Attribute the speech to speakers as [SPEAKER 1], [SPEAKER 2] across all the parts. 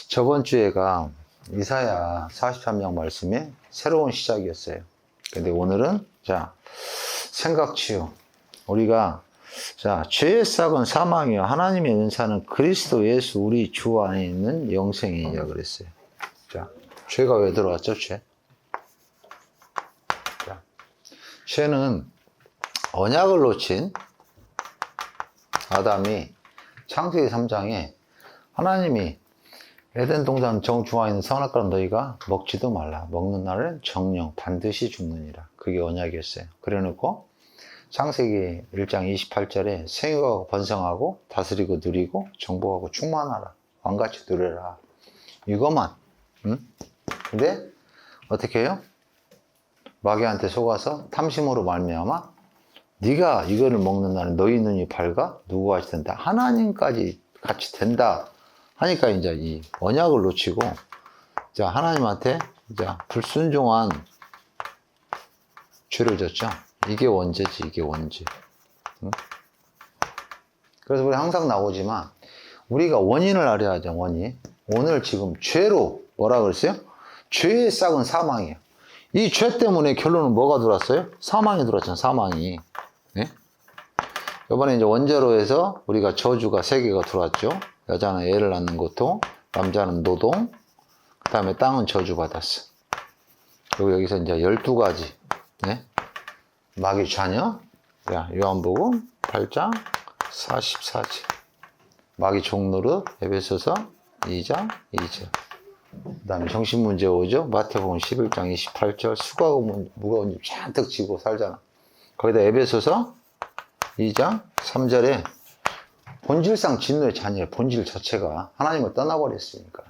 [SPEAKER 1] 저번 주에가 이사야 43장 말씀의 새로운 시작이었어요. 근데 오늘은 생각치유. 우리가 죄의 싹은 사망이요 하나님의 은사는 그리스도 예수 우리 주 안에 있는 영생이라 그랬어요. 죄가 왜 들어왔죠? 죄는 언약을 놓친 아담이 창세기 3장에 하나님이 에덴 동산 정중앙에 있는 선악과는 너희가 먹지도 말라. 먹는 날은 정령 반드시 죽느니라. 그게 언약이었어요. 그래놓고 창세기 1장 28절에 생육하고 번성하고 다스리고 누리고 정복하고 충만하라. 왕같이 누려라. 이것만. 근데 어떻게 해요? 마귀한테 속아서 탐심으로 말미암아 네가 이거를 먹는 날은 너희 눈이 밝아 누구와 같이 된다. 하나님까지 같이 된다. 하니까 이제 이 언약을 놓치고 하나님한테 불순종한 죄를 졌죠. 이게 원죄지, 이게 원죄. 그래서 우리 항상 나오지만 우리가 원인을 알아야 하죠. 원인. 오늘 지금 죄로 뭐라 그랬어요? 죄의 싹은 사망이에요. 이 죄 때문에 결론은 뭐가 들어왔어요? 사망이 들어왔잖아요. 사망이. 네? 이번에 이제 원죄로 해서 우리가 저주가 3개가 들어왔죠. 여자는 애를 낳는 고통, 남자는 노동, 그 다음에 땅은 저주받았어. 그리고 여기서 이제 12가지, 네? 마귀 자녀, 요한복음 8장 44절. 마귀 종노릇, 에베소서 2장 2절. 그 다음에 정신문제 오죠. 마태복음 11장 28절. 수고하고 무거운 짐 잔뜩 지고 살잖아. 거기다 에베소서 2장 3절에 본질상 진노의 자녀의 본질 자체가 하나님을 떠나버렸으니까.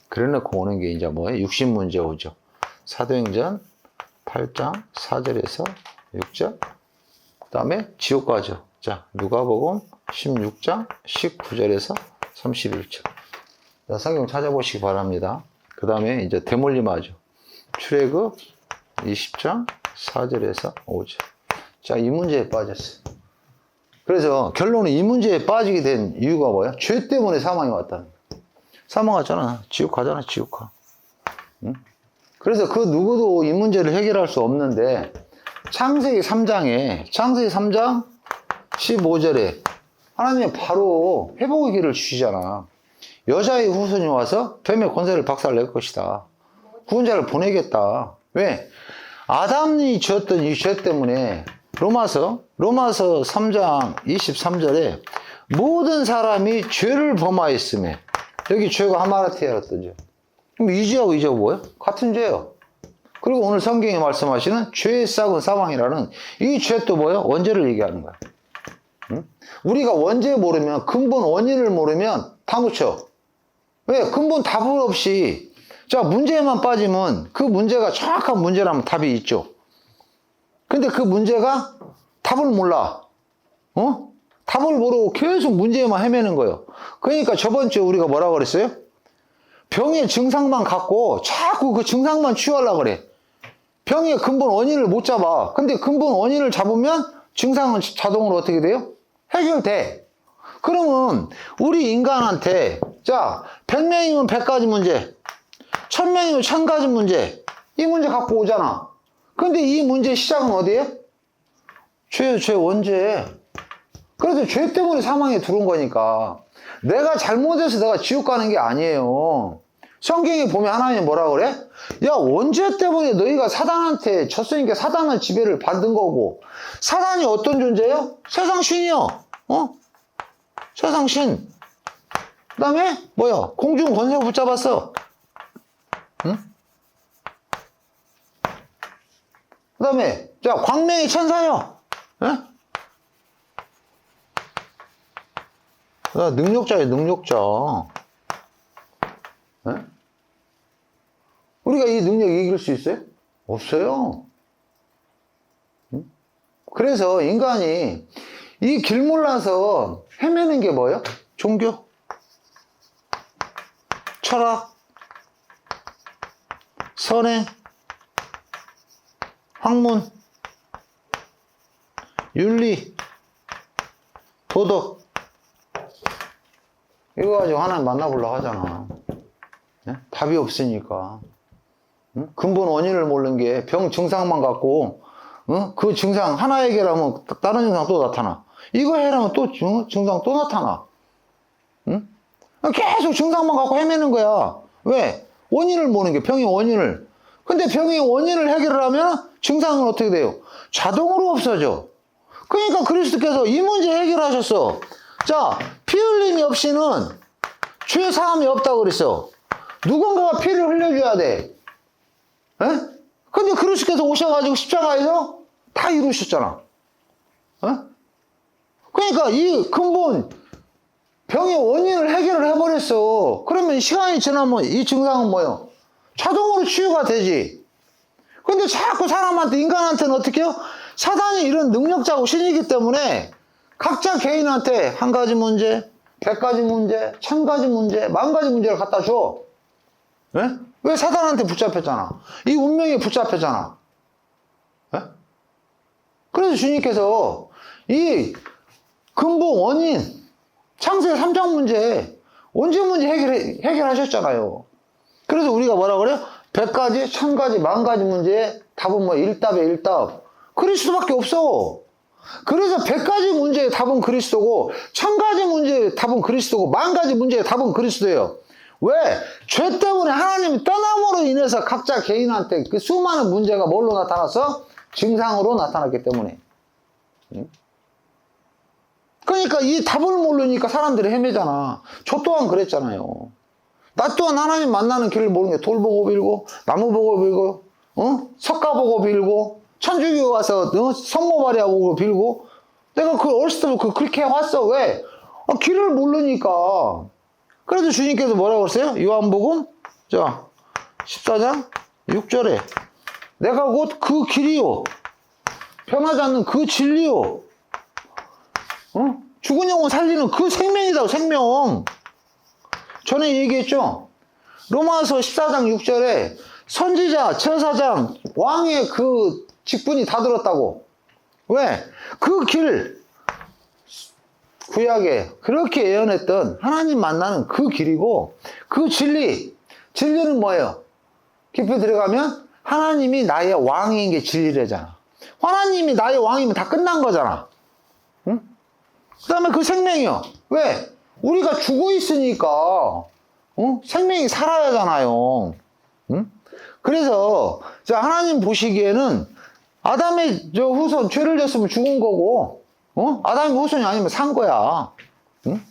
[SPEAKER 1] 그래 놓고 오는 게 이제 뭐예요? 육신 문제 오죠. 사도행전 8장 4절에서 6절. 그 다음에 지옥 가죠. 누가복음 16장 19절에서 31절. 성경 찾아보시기 바랍니다. 그 다음에 이제 대물림 하죠. 출애굽 20장 4절에서 5절. 이 문제에 빠졌어요. 그래서 결론은 이 문제에 빠지게 된 이유가 뭐야? 죄 때문에 사망이 왔다는 거야. 사망하잖아. 지옥 가잖아, 지옥 가. 응? 그래서 그 누구도 이 문제를 해결할 수 없는데, 창세기 3장 15절에 하나님이 바로 회복의 길을 주시잖아. 여자의 후손이 와서 뱀의 권세를 박살낼 것이다. 구원자를 보내겠다. 왜? 아담이 지었던 이 죄 때문에 로마서 3장 23절에 모든 사람이 죄를 범하였음에, 여기 죄가 하마라티아였던 죄. 그럼 이 죄하고 이 죄가 뭐예요? 같은 죄예요. 그리고 오늘 성경이 말씀하시는 죄의 싹은 사망이라는 이 죄 또 뭐예요? 원죄를 얘기하는 거야. 우리가 원죄 모르면, 근본 원인을 모르면 다 놓쳐. 왜? 근본 답을 없이 문제에만 빠지면 그 문제가 정확한 문제라면 답이 있죠. 근데 그 문제가 답을 몰라. 답을 모르고 계속 문제에만 헤매는 거예요. 그러니까 저번 주에 우리가 뭐라고 그랬어요? 병의 증상만 갖고 자꾸 그 증상만 치유하려고 그래. 병의 근본 원인을 못 잡아. 근데 근본 원인을 잡으면 증상은 자동으로 어떻게 돼요? 해결돼. 그러면 우리 인간한테 100명이면 100가지 문제, 1000명이면 1000가지 문제, 이 문제 갖고 오잖아. 근데 이 문제의 시작은 어디에? 죄 원죄. 그래서 죄 때문에 사망에 들어온 거니까. 내가 잘못해서 내가 지옥 가는 게 아니에요. 성경에 보면 하나님이 뭐라고 그래? 원죄 때문에 너희가 사단한테 졌으니까 사단의 지배를 받은 거고. 사단이 어떤 존재예요? 세상 신이요. 세상 신. 그 다음에 뭐야? 공중 권세 붙잡았어. 응? 그 다음에 광명의 천사요. 능력자예요, 능력자. 우리가 이 능력 이길 수 있어요? 없어요. 그래서 인간이 이 길 몰라서 헤매는 게 뭐예요? 종교, 철학, 선행, 학문, 윤리, 도덕. 이거 가지고 하나님 만나보려고 하잖아. 답이 없으니까. 응? 근본 원인을 모르는 게 병 증상만 갖고, 응? 그 증상 하나 해결하면 다른 증상 또 나타나. 이거 해결하면 또 증상 또 나타나. 응? 계속 증상만 갖고 헤매는 거야. 왜? 원인을 모르는 게, 병의 원인을. 근데 병의 원인을 해결을 하면 증상은 어떻게 돼요? 자동으로 없어져. 그러니까 그리스도께서 이 문제 해결하셨어. 자, 피 흘림이 없이는 죄 사함이 없다고 그랬어. 누군가가 피를 흘려줘야 돼. 에? 근데 그리스도께서 오셔가지고 십자가에서 다 이루셨잖아. 에? 그러니까 이 근본 병의 원인을 해결을 해버렸어. 그러면 시간이 지나면 이 증상은 뭐예요? 자동으로 치유가 되지. 근데 자꾸 사람한테, 인간한테는 어떻게 해요? 사단이 이런 능력자고 신이기 때문에 각자 개인한테 한 가지 문제, 100가지 문제, 1000가지 문제, 10,000가지 문제를 갖다 줘. 네? 왜? 사단한테 붙잡혔잖아. 이 운명에 붙잡혔잖아. 네? 그래서 주님께서 이 근본 원인, 창세기 3장 문제, 언제 문제 해결하셨잖아요. 그래서 우리가 뭐라 그래요? 100가지, 1000가지, 10,000가지 문제의 답은 뭐 1답에 1답. 그리스도밖에 없어. 그래서 100가지 문제의 답은 그리스도고, 1000가지 문제의 답은 그리스도고, 10,000가지 문제의 답은 그리스도예요. 왜? 죄 때문에 하나님이 떠남으로 인해서 각자 개인한테 그 수많은 문제가 뭘로 나타났어? 증상으로 나타났기 때문에. 그러니까 이 답을 모르니까 사람들이 헤매잖아. 저 또한 그랬잖아요. 나 또한 하나님 만나는 길을 모르는 게 돌 보고 빌고, 나무 보고 빌고, 석가 보고 빌고, 천주교 가서 성모마리아 보고 빌고, 내가 그 어렸을 때부터 그렇게 해왔어. 왜? 길을 모르니까. 그래서 주님께서 뭐라고 그랬어요? 요한복음, 자, 14장 6절에. 내가 곧 그 길이요. 변하지 않는 그 진리요. 죽은 영혼 살리는 그 생명이다, 생명. 전에 얘기했죠? 로마서 14장 6절에 선지자, 제사장, 왕의 그 직분이 다 들었다고. 왜? 그 길, 구약에 그렇게 예언했던 하나님 만나는 그 길이고, 그 진리, 진리는 뭐예요? 깊이 들어가면 하나님이 나의 왕인 게 진리래잖아. 하나님이 나의 왕이면 다 끝난 거잖아. 응? 그 다음에 그 생명이요. 왜? 우리가 죽어 있으니까, 생명이 살아야 하잖아요. 응? 그래서, 자, 하나님 보시기에는 아담의 저 후손, 죄를 졌으면 죽은 거고, 아담의 후손이 아니면 산 거야. 응?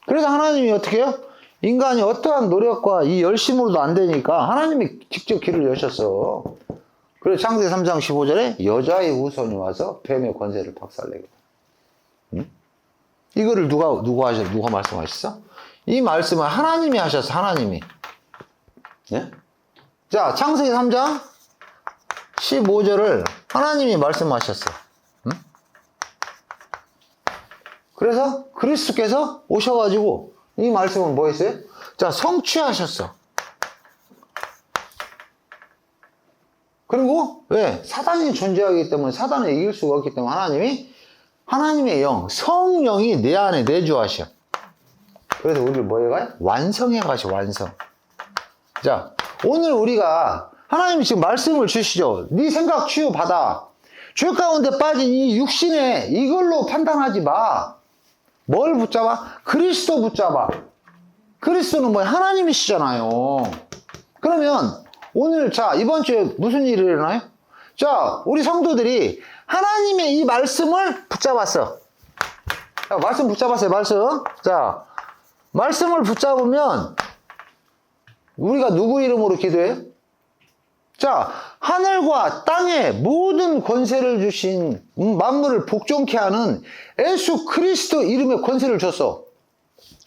[SPEAKER 1] 그래서 하나님이 어떻게 해요? 인간이 어떠한 노력과 이 열심으로도 안 되니까 하나님이 직접 길을 여셨어. 그래서 창세기 3장 15절에 여자의 후손이 와서 뱀의 권세를 박살내겠다. 응? 이거를 누가 말씀하셨어? 이 말씀을 하나님이 하셨어, 하나님이. 예? 자, 창세기 3장 15절을 하나님이 말씀하셨어. 응? 그래서 그리스도께서 오셔가지고 이 말씀은 뭐 했어요? 자, 성취하셨어. 그리고 왜? 사단이 존재하기 때문에 사단을 이길 수가 없기 때문에 하나님의 영, 성령이 내 안에 내주하셔. 그래서 우리를 뭐 해가요? 완성해 가시, 완성. 자, 오늘 우리가 하나님이 지금 말씀을 주시죠. 네 생각 치유받아. 죄 가운데 빠진 이 육신에 이걸로 판단하지 마. 뭘 붙잡아? 그리스도 붙잡아. 그리스도는 뭐야? 하나님이시잖아요. 그러면 오늘 자, 이번 주에 무슨 일이 일어나요? 자, 우리 성도들이 하나님의 이 말씀을 붙잡았어. 자, 말씀 붙잡았어요, 말씀. 자, 말씀을 붙잡으면 우리가 누구 이름으로 기도해요? 자, 하늘과 땅에 모든 권세를 주신 만물을 복종케 하는 예수 그리스도 이름의 권세를 줬어.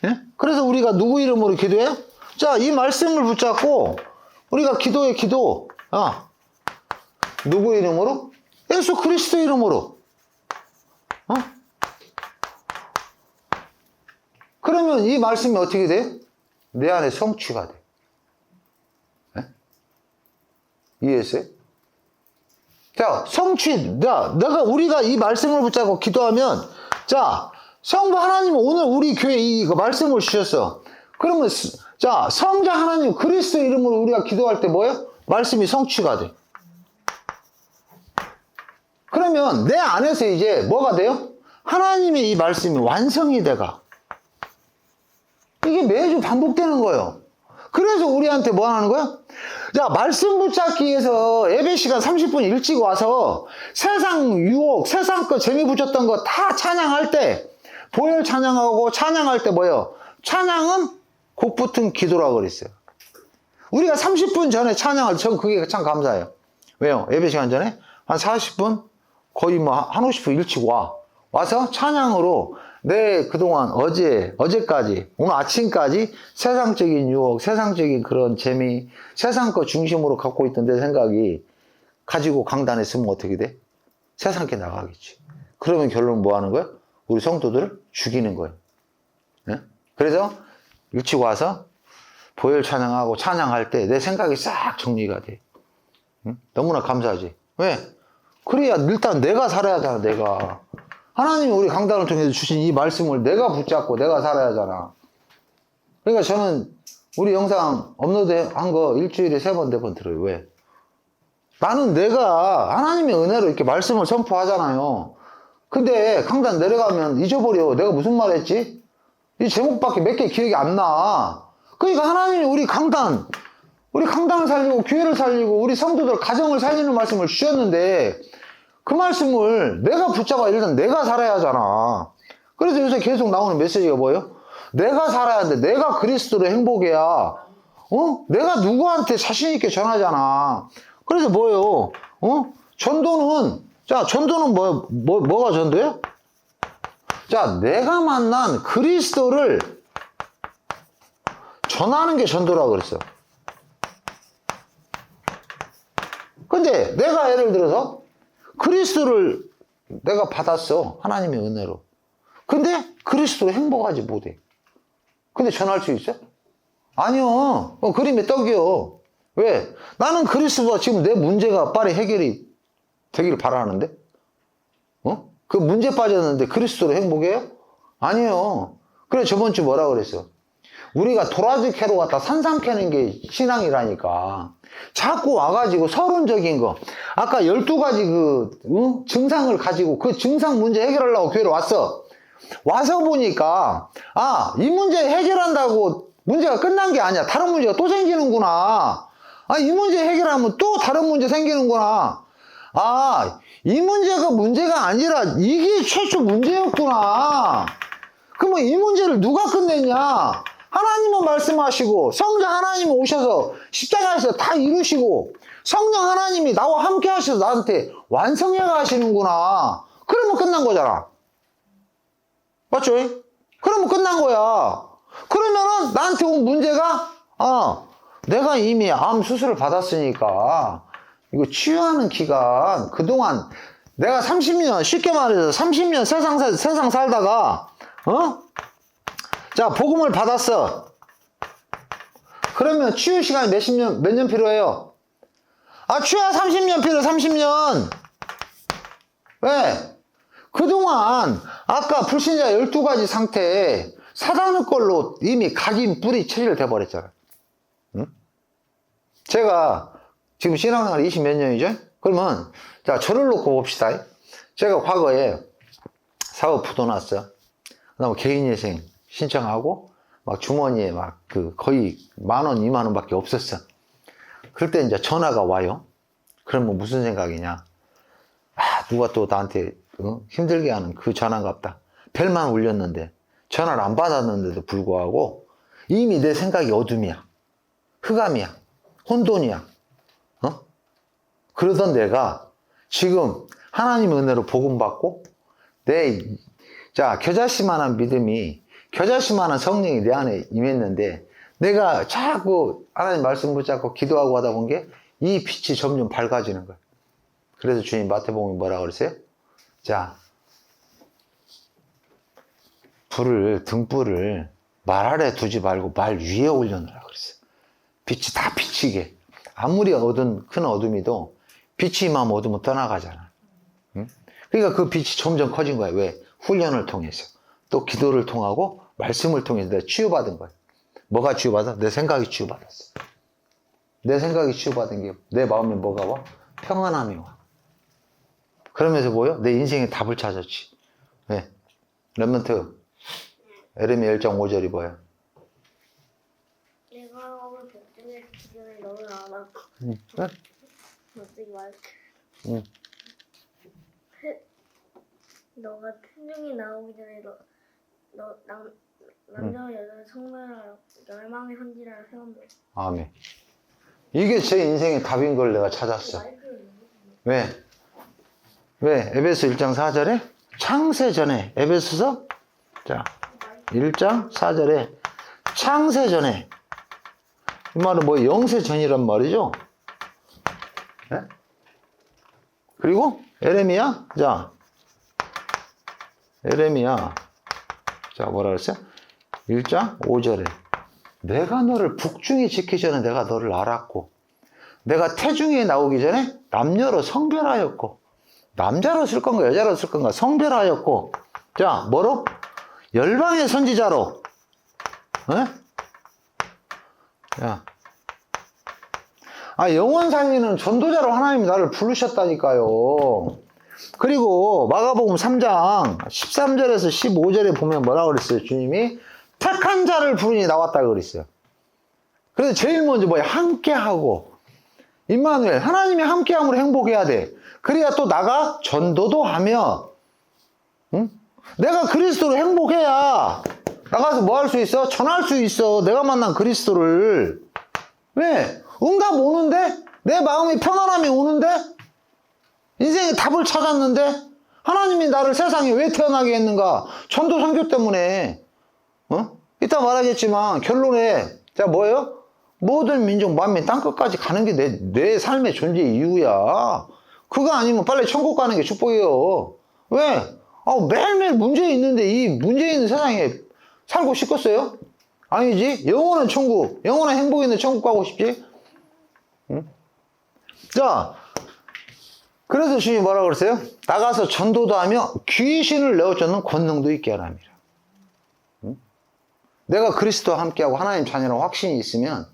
[SPEAKER 1] 예? 그래서 우리가 누구 이름으로 기도해요? 자, 이 말씀을 붙잡고 우리가 기도해, 기도. 누구 이름으로? 예수 그리스도 이름으로. 그러면 이 말씀이 어떻게 돼요? 내 안에 성취가 돼. 네? 이해했어요? 자, 성취. 우리가 이 말씀을 붙잡고 기도하면, 자, 성부 하나님은 오늘 우리 교회에 이 말씀을 주셨어. 그러면 자, 성자 하나님 그리스도 이름으로 우리가 기도할 때 뭐예요? 말씀이 성취가 돼. 그러면 내 안에서 이제 뭐가 돼요? 하나님의 이 말씀이 완성이 돼가. 이게 매주 반복되는 거예요. 그래서 우리한테 뭐 하는 거야? 자, 말씀 붙잡기 위해서 예배 시간 30분 일찍 와서 세상 유혹, 세상 거 재미 붙였던 거 다 찬양할 때, 보혈 찬양하고 찬양할 때 뭐예요? 찬양은 곡 붙은 기도라고 그랬어요. 우리가 30분 전에 찬양할 때, 전 그게 참 감사해요. 왜요? 예배 시간 전에 한 40분, 거의 뭐 한 50분 일찍 와서 찬양으로 내 그동안 어제까지, 오늘 아침까지 세상적인 유혹, 세상적인 그런 재미, 세상 거 중심으로 갖고 있던 내 생각이 가지고 강단에 서면 어떻게 돼? 세상께 나가겠지. 그러면 결론은 뭐 하는 거야? 우리 성도들을 죽이는 거예요. 네? 그래서 일찍 와서 보혈 찬양하고 찬양할 때 내 생각이 싹 정리가 돼. 응? 너무나 감사하지. 왜? 그래야 일단 내가 살아야 하잖아, 내가. 하나님이 우리 강단을 통해서 주신 이 말씀을 내가 붙잡고 내가 살아야 하잖아. 그러니까 저는 우리 영상 업로드한 거 일주일에 3번, 4번 들어요. 왜? 나는 내가 하나님의 은혜로 이렇게 말씀을 선포하잖아요. 근데 강단 내려가면 잊어버려. 내가 무슨 말 했지? 이 제목밖에 몇 개 기억이 안 나. 그러니까 하나님이 우리 강단을 살리고 교회를 살리고 우리 성도들 가정을 살리는 말씀을 주셨는데 그 말씀을 내가 붙잡아 일단 내가 살아야 하잖아. 그래서 요새 계속 나오는 메시지가 뭐예요? 내가 살아야 하는데 내가 그리스도로 행복해야 내가 누구한테 자신 있게 전하잖아. 그래서 뭐예요? 전도는 뭐가 전도예요? 자, 내가 만난 그리스도를 전하는 게 전도라고 그랬어. 근데 내가 예를 들어서 그리스도를 내가 받았어. 하나님의 은혜로. 근데 그리스도로 행복하지 못해. 근데 전할 수 있어? 아니요. 그림의 떡이요. 왜? 나는 그리스도가 지금 내 문제가 빨리 해결이 되기를 바라는데? 그 문제 빠졌는데 그리스도로 행복해요? 아니요. 그래 저번 주 뭐라 그랬어? 우리가 도라지 캐러 갔다 산삼 캐는 게 신앙이라니까. 자꾸 와가지고 서론적인 거. 아까 12가지 증상을 가지고 그 증상 문제 해결하려고 교회로 왔어. 와서 보니까, 이 문제 해결한다고 문제가 끝난 게 아니야. 다른 문제가 또 생기는구나. 이 문제 해결하면 또 다른 문제 생기는구나. 이 문제가 문제가 아니라 이게 최초 문제였구나. 그러면 이 문제를 누가 끝냈냐? 하나님은 말씀하시고 성자 하나님이 오셔서 십자가에서 다 이루시고 성령 하나님이 나와 함께 하셔서 나한테 완성해 가시는구나. 그러면 끝난 거잖아. 맞죠? 그러면 끝난 거야. 그러면은 나한테 온 문제가 내가 이미 암 수술을 받았으니까 이거 치유하는 기간 그동안 내가 30년 쉽게 말해서 30년 세상 살다가 자, 복음을 받았어. 그러면 치유 시간이 몇 년 필요해요? 치유야 30년 필요해, 30년. 왜? 그동안, 아까 불신자 12가지 상태에 사단의 걸로 이미 각인 뿌리 체질돼 버렸잖아. 응? 제가 지금 신앙생활 20몇 년이죠? 그러면, 자, 저를 놓고 봅시다. 제가 과거에 사업 부도났어. 그 다음에 개인예생 신청하고 막 주머니에 막 거의 10,000원, 20,000원 밖에 없었어. 그럴 때 이제 전화가 와요. 그러면 무슨 생각이냐? 누가 또 나한테 힘들게 하는 그 전화갑다. 벨만 울렸는데 전화를 안 받았는데도 불구하고 이미 내 생각이 어둠이야. 흑암이야. 혼돈이야. 그러던 내가 지금 하나님의 은혜로 복음 받고 겨자씨만한 믿음이 겨자씨만한 성령이 내 안에 임했는데 내가 자꾸 하나님 말씀 붙잡고 기도하고 하다 본 게 이 빛이 점점 밝아지는 거야. 그래서 주님 마태복음에 뭐라고 그랬어요? 자, 등불을 말 아래 두지 말고 말 위에 올려놓으라고 그랬어요. 빛이 다 비치게. 아무리 큰 어둠이도 빛이 임하면 어둠은 떠나가잖아. 응? 그러니까 그 빛이 점점 커진 거야. 왜? 훈련을 통해서. 또 기도를 통하고 말씀을 통해서 내가 치유받은 거야. 뭐가 치유받아? 내 생각이 치유받았어. 내 생각이 치유받은 게 내 마음에 뭐가 와? 평안함이 와. 그러면서 뭐요? 내 인생의 답을 찾았지. 왜? 렘넌트 에레미야 1장 5절이 뭐야?
[SPEAKER 2] 내가 하고 복종의 기준을 너는 알아.
[SPEAKER 1] 응?
[SPEAKER 2] 어떻게 말해?
[SPEAKER 1] 응.
[SPEAKER 2] 너가 태중이 나오기 전에 남자와 여자를 성별하여 열망의 선지라를 세운다.
[SPEAKER 1] 아멘. 이게 제 인생의 답인 걸 내가 찾았어. 왜? 왜? 에베소 1장 4절에 창세 전에 에베소서 자 1장 4절에 창세 전에 이 말은 뭐 영세 전이란 말이죠. 네? 그리고 에레미야 자 에레미야 자 뭐라 그랬어요? 1장 5절에 내가 너를 북중에 지키기 전에 내가 너를 알았고 내가 태중에 나오기 전에 남녀로 성별하였고 남자로 쓸 건가 여자로 쓸 건가 성별하였고 자 뭐로? 열방의 선지자로 에? 야. 영원 살리는 전도자로 하나님이 나를 부르셨다니까요. 그리고 마가복음 3장 13절에서 15절에 보면 뭐라고 그랬어요? 주님이 택한 자를 부르니 나왔다고 그랬어요. 그래서 제일 먼저 뭐야? 함께하고 임마누엘 하나님이 함께함으로 행복해야 돼. 그래야 또 나가 전도도 하며 응? 내가 그리스도로 행복해야 나가서 뭐 할 수 있어? 전할 수 있어. 내가 만난 그리스도를. 왜? 응답 오는데? 내 마음이 편안함이 오는데? 인생의 답을 찾았는데? 하나님이 나를 세상에 왜 태어나게 했는가? 전도 선교 때문에. 이따 말하겠지만 결론에 자 뭐예요? 모든 민족 만민 땅끝까지 가는 게 내 삶의 존재 이유야. 그거 아니면 빨리 천국 가는 게 축복이에요. 왜? 매일매일 문제 있는데 이 문제 있는 세상에 살고 싶겠어요? 아니지. 영원한 천국, 영원한 행복 있는 천국 가고 싶지? 응? 자, 그래서 주님이 뭐라고 그랬어요? 나가서 전도도 하며 귀신을 내어쫓는 권능도 있게 하랍니다. 응? 내가 그리스도와 함께하고 하나님 자녀라는 확신이 있으면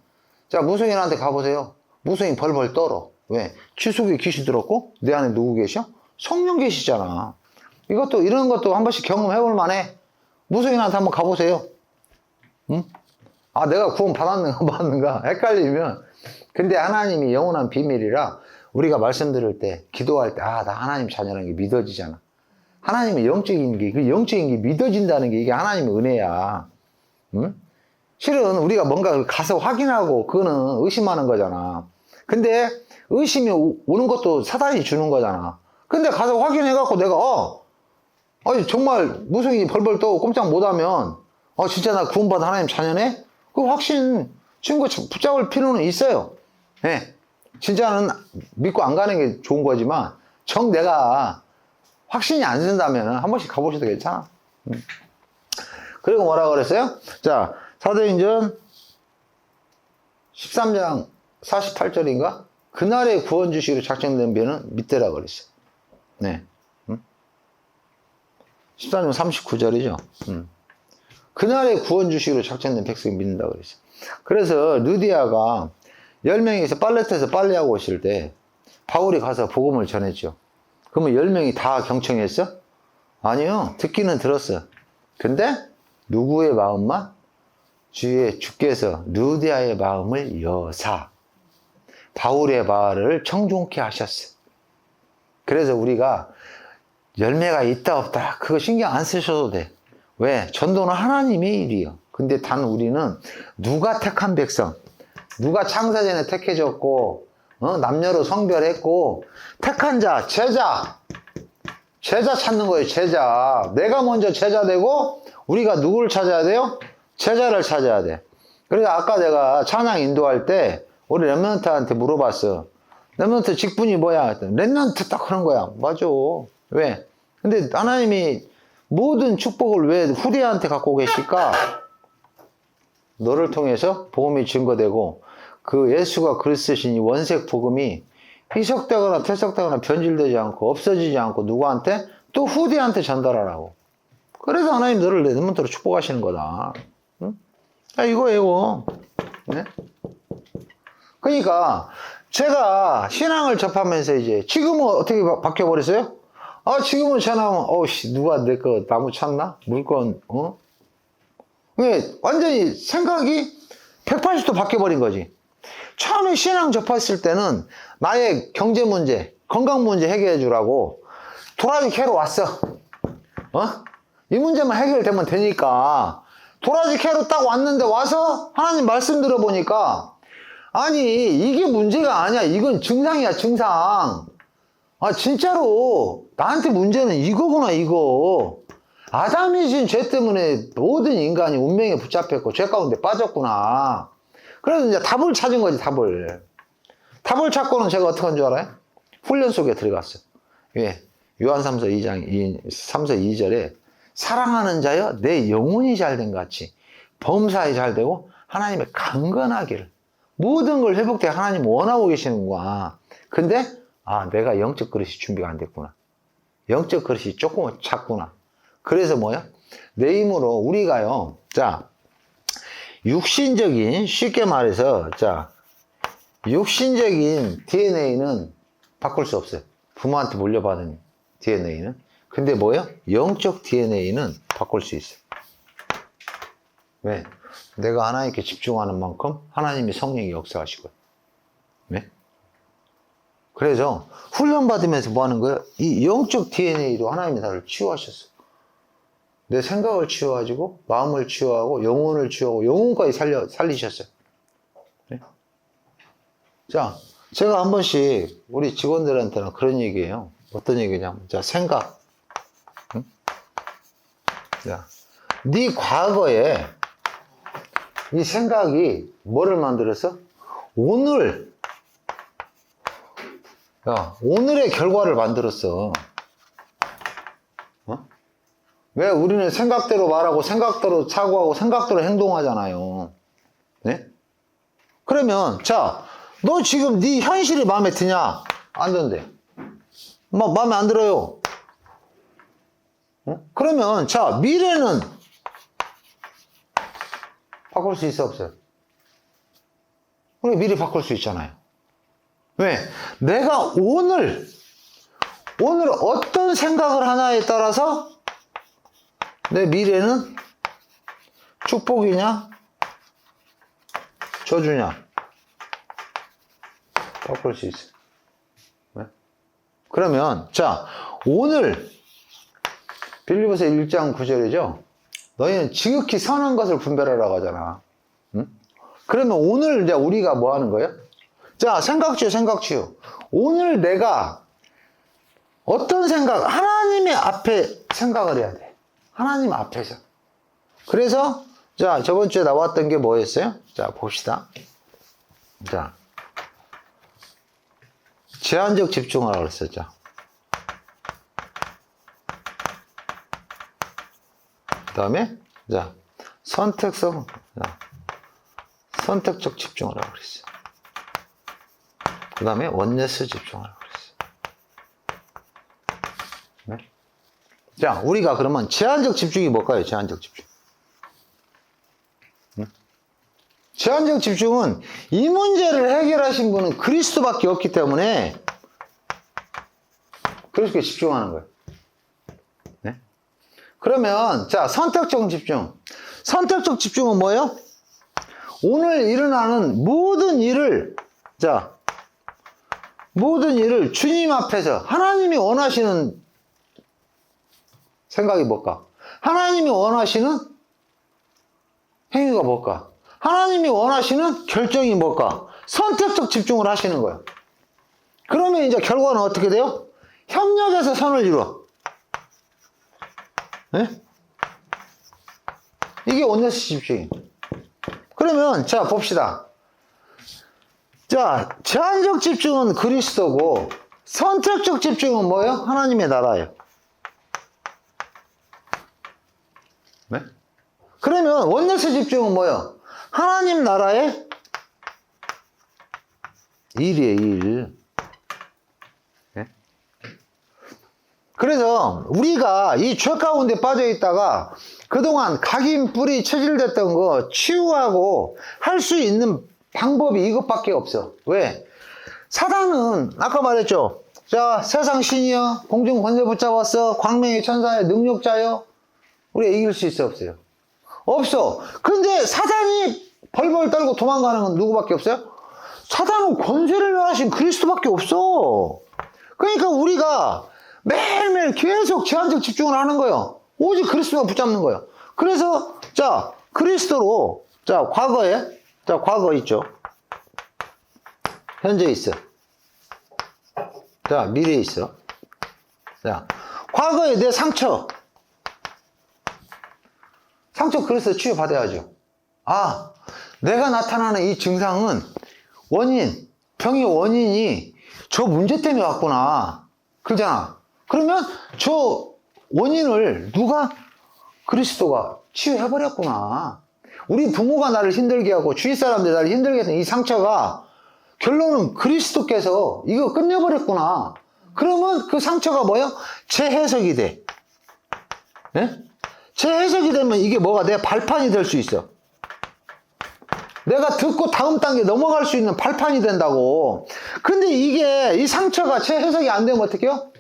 [SPEAKER 1] 자, 무속인한테 가보세요. 무속인 벌벌 떨어. 왜? 취속에 귀신 들었고 내 안에 누구 계셔? 성령 계시잖아. 이런 것도 한 번씩 경험해볼 만해. 무속인한테 한번 가보세요. 응? 내가 구원 받았는가 안 받았는가 헷갈리면 근데 하나님이 영원한 비밀이라 우리가 말씀드릴 때 기도할 때 나 하나님 자녀라는 게 믿어지잖아. 하나님의 영적인 게 그 영적인 게 믿어진다는 게 이게 하나님의 은혜야. 응? 실은 우리가 뭔가 가서 확인하고 그거는 의심하는 거잖아. 근데 의심이 오는 것도 사단이 주는 거잖아. 근데 가서 확인해갖고 내가 정말 무속인이 벌벌 떠고 꼼짝 못하면 진짜 나 구원받은 하나님 자녀네? 그 확신 친구 붙잡을 필요는 있어요. 네. 진짜는 믿고 안 가는 게 좋은 거지만 내가 확신이 안 든다면 한 번씩 가보셔도 괜찮아. 그리고 뭐라고 그랬어요? 자, 사도행전 13장 48절인가? 그날의 구원 주시기로 작정된 배는 믿으라 그랬어요. 네. 13장 39절이죠. 그날의 구원 주시기로 작정된 백성이 믿는다 그랬어요. 그래서 르디아가 10명이서 빨래터에서 빨래하고 오실 때 바울이 가서 복음을 전했죠. 그러면 10명이 다 경청했어? 아니요. 듣기는 들었어. 근데 누구의 마음만? 주께서 르디아의 마음을 여사 바울의 말을 청종케 하셨어. 그래서 우리가 열매가 있다 없다 그거 신경 안 쓰셔도 돼. 왜? 전도는 하나님의 일이요. 근데 단 우리는 누가 택한 백성, 누가 창세전에 택해졌고 남녀로 성별했고 택한 자, 제자 찾는 거예요. 제자. 내가 먼저 제자 되고 우리가 누구를 찾아야 돼요? 제자를 찾아야 돼. 그래서 아까 내가 찬양 인도할 때 우리 렘넌트한테 물어봤어. 렘넌트 직분이 뭐야? 렘넌트 딱 그런 거야. 맞아. 왜? 근데 하나님이 모든 축복을 왜 후대한테 갖고 계실까? 너를 통해서 복음이 증거되고 그 예수가 그리스도신 이 원색 복음이 희석되거나 퇴색되거나 변질되지 않고 없어지지 않고 누구한테? 또 후대한테 전달하라고. 그래서 하나님 너를 렘넌트로 축복하시는 거다. 응? 이거예요. 네? 그러니까 제가 신앙을 접하면서 이제 지금은 어떻게 바뀌어버렸어요? 지금은 전화하면 어우씨 누가 내 거 나무 찼나? 물건 왜 완전히 생각이 180도 바뀌어버린 거지. 처음에 신앙 접했을 때는 나의 경제 문제, 건강 문제 해결해 주라고 도라지 캐러 왔어. 이 문제만 해결되면 되니까 도라지 캐러 딱 왔는데 와서 하나님 말씀 들어보니까 아니 이게 문제가 아니야. 이건 증상이야, 증상. 진짜로 나한테 문제는 이거구나, 이거. 아담이 진 죄 때문에 모든 인간이 운명에 붙잡혔고 죄 가운데 빠졌구나. 그래서 이제 답을 찾은 거지, 답을. 답을 찾고는 제가 어떻게 한 줄 알아요? 훈련 속에 들어갔어요. 왜? 요한 3서 2절에 사랑하는 자여 내 영혼이 잘된 같이 범사에 잘되고 하나님의 강건하기를 모든 걸 회복돼 하나님 원하고 계시는 거야. 근데 내가 영적 그릇이 준비가 안 됐구나. 영적 그릇이 조금 작구나. 그래서 뭐야? 내 힘으로 우리가요. 자, 육신적인 쉽게 말해서 육신적인 DNA는 바꿀 수 없어요. 부모한테 물려받은 DNA는. 근데 뭐예요? 영적 DNA는 바꿀 수 있어요. 왜? 내가 하나님께 집중하는 만큼 하나님이 성령이 역사하시고요. 네? 그래서 훈련받으면서 뭐 하는 거예요? 이 영적 DNA도 하나님이 나를 치유하셨어요. 내 생각을 치유하시고 마음을 치유하고 영혼을 치유하고 영혼까지 살리셨어요. 네? 자, 제가 한 번씩 우리 직원들한테는 그런 얘기해요. 어떤 얘기냐면 생각. 응? 자, 네 과거에 이 생각이 뭐를 만들었어? 오늘의 결과를 만들었어. 왜? 우리는 생각대로 말하고 생각대로 사고하고 생각대로 행동하잖아요. 네? 그러면 너 지금 네 현실이 마음에 드냐? 안 든대. 마음에 안 들어요. 그러면 미래는 바꿀 수 있어, 없어요? 우리 미래 바꿀 수 있잖아요. 왜? 내가 오늘 어떤 생각을 하냐에 따라서 내 미래는 축복이냐 저주냐 바꿀 수 있어요. 네? 그러면 오늘 빌립보서 1장 9절이죠. 너희는 지극히 선한 것을 분별하라고 하잖아. 응? 그러면 오늘 이제 우리가 뭐 하는 거예요? 생각 치유. 오늘 내가 어떤 생각, 하나님의 앞에 생각을 해야 돼. 하나님 앞에서. 그래서, 저번 주에 나왔던 게 뭐였어요? 봅시다. 제한적 집중하라고 그랬었죠. 그 다음에, 선택적 집중하라고 그랬어요. 그 다음에 원네스 집중하라고 그랬어요. 네? 우리가 그러면 제한적 집중이 뭘까요? 제한적 집중. 제한적 집중은 이 문제를 해결하신 분은 그리스도밖에 없기 때문에 그리스도에 집중하는 거예요. 네? 그러면 선택적 집중. 선택적 집중은 뭐예요? 오늘 일어나는 모든 일을 주님 앞에서 하나님이 원하시는 생각이 뭘까? 하나님이 원하시는 행위가 뭘까? 하나님이 원하시는 결정이 뭘까? 선택적 집중을 하시는 거예요. 그러면 이제 결과는 어떻게 돼요? 협력해서 선을 이루어. 네? 이게 원네스 집중이에요. 그러면 봅시다. 제한적 집중은 그리스도고 선택적 집중은 뭐예요? 하나님의 나라예요. 네? 그러면 원네스 집중은 뭐예요? 하나님 나라의 일이에요, 일. 네? 그래서 우리가 이 죄 가운데 빠져 있다가 그동안 각인 뿌리 체질됐던 거 치유하고 할 수 있는 방법이 이것밖에 없어. 왜? 사단은 아까 말했죠. 자, 세상 신이여, 공중 권세 붙잡았어, 광명의 천사여, 능력자여. 우리가 이길 수 있어, 없어요? 없어. 근데 사단이 벌벌 떨고 도망가는 건 누구밖에 없어요? 사단은 권세를 멸하신 그리스도밖에 없어. 그러니까 우리가 매일매일 계속 제한적 집중을 하는 거예요. 오직 그리스도만 붙잡는 거예요. 그래서 자, 그리스도로, 자, 과거 있죠. 현재 있어. 자, 미래 있어. 자, 과거에 내 상처 그래서 치유받아야죠. 아, 내가 나타나는 이 증상은 병의 원인이 저 문제 때문에 왔구나. 그러잖아. 그러면 저 원인을 그리스도가 치유해버렸구나. 우리 부모가 나를 힘들게 하고 주위 사람들이 나를 힘들게 했던 이 상처가 결론은 그리스도께서 이거 끝내버렸구나. 그러면 그 상처가 뭐예요? 재해석이 돼. 네? 재해석이 되면 이게 뭐가 내 발판이 될 수 있어. 내가 듣고 다음 단계 넘어갈 수 있는 발판이 된다고. 근데 이 상처가 재해석이 안 되면 어떡해요?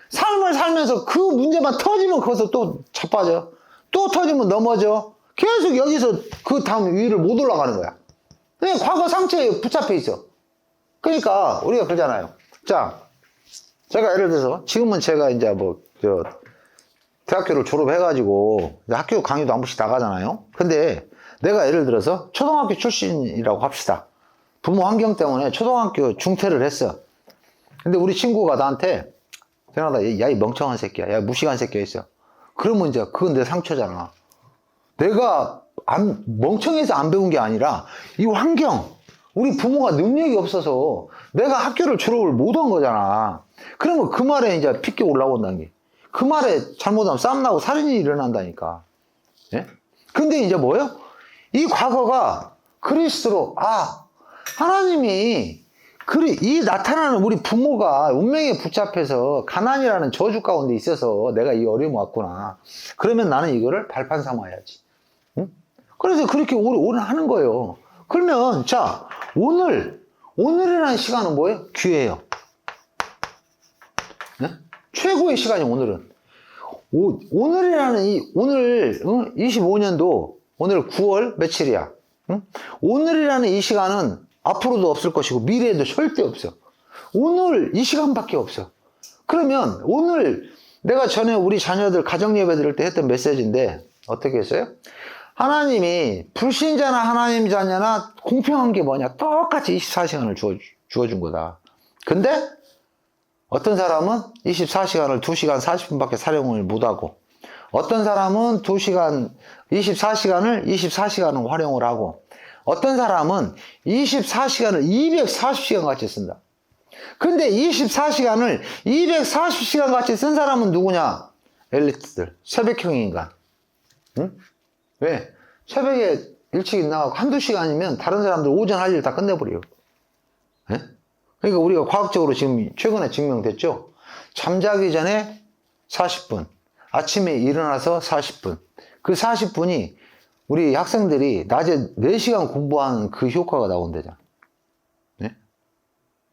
[SPEAKER 1] 삶을 살면서 그 문제만 터지면 거기서 또 자빠져. 또 터지면 넘어져. 계속 여기서 그 다음 위를 못 올라가는 거야. 그냥 과거 상처에 붙잡혀 있어. 그러니까 우리가 그러잖아요. 자, 제가 예를 들어서 지금은 제가 이제 대학교를 졸업해가지고 학교 강의도 한 번씩 나가잖아요. 근데 내가 예를 들어서 초등학교 출신이라고 합시다. 부모 환경 때문에 초등학교 중퇴를 했어. 근데 우리 친구가 나한테 대단하다. 야, 이 멍청한 새끼야. 야, 무식한 새끼야 있어. 그러면 이제 그건 내 상처잖아. 내가 멍청해서 안 배운 게 아니라 이 환경, 우리 부모가 능력이 없어서 내가 학교를 졸업을 못한 거잖아. 그러면 그 말에 이제 핏기 올라온다는 게. 그 말에 잘못하면 싸움 나고 살인이 일어난다니까. 예? 근데 이제 뭐예요? 이 과거가 그리스도로, 하나님이 이 나타나는 우리 부모가 운명에 붙잡혀서 가난이라는 저주 가운데 있어서 내가 이 어려움이 왔구나. 그러면 나는 이거를 발판 삼아야지. 응? 그래서 그렇게 오늘 하는 거예요. 그러면 자, 오늘이라는 시간은 뭐예요? 기회예요. 네? 최고의 시간이 오늘은. 오늘이라는 오늘 25년도 오늘 9월 며칠이야? 응? 오늘이라는 이 시간은 앞으로도 없을 것이고 미래에도 절대 없어. 오늘 이 시간밖에 없어. 그러면 오늘 내가 전에 우리 자녀들 가정 예배 드릴 때 했던 메시지인데 어떻게 했어요? 하나님이 불신자나 하나님 자녀나 공평한 게 뭐냐? 똑같이 24시간을 주어준 거다. 근데 어떤 사람은 24시간을 2시간 40분밖에 사용을 못하고 어떤 사람은 24시간을 24시간을 활용을 하고 어떤 사람은 24시간을 240시간 같이 쓴다. 근데 24시간을 240시간 같이 쓴 사람은 누구냐? 엘리트들, 새벽형 인간. 응? 왜? 새벽에 일찍 나가고 한두 시간이면 다른 사람들 오전 할 일 다 끝내버려요. 예? 그러니까 우리가 과학적으로 지금 최근에 증명됐죠? 잠자기 전에 40분, 아침에 일어나서 40분. 그 40분이 우리 학생들이 낮에 4시간 공부하는 그 효과가 나온대잖아. 네?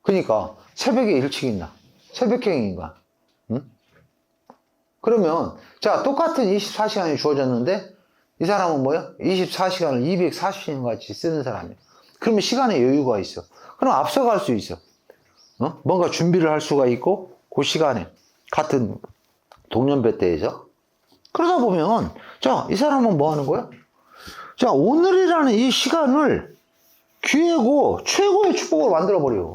[SPEAKER 1] 그러니까 새벽에 일찍 있나? 새벽형 인간. 응? 그러면 자, 똑같은 24시간이 주어졌는데 이 사람은 뭐야? 24시간을 240시간 같이 쓰는 사람이야. 그러면 시간에 여유가 있어. 그럼 앞서갈 수 있어. 뭔가 준비를 할 수가 있고 그 시간에 같은 동년배 때에서 그러다 보면 자, 이 사람은 뭐 하는 거야? 자, 오늘이라는 이 시간을 기회고 최고의 축복으로 만들어버려.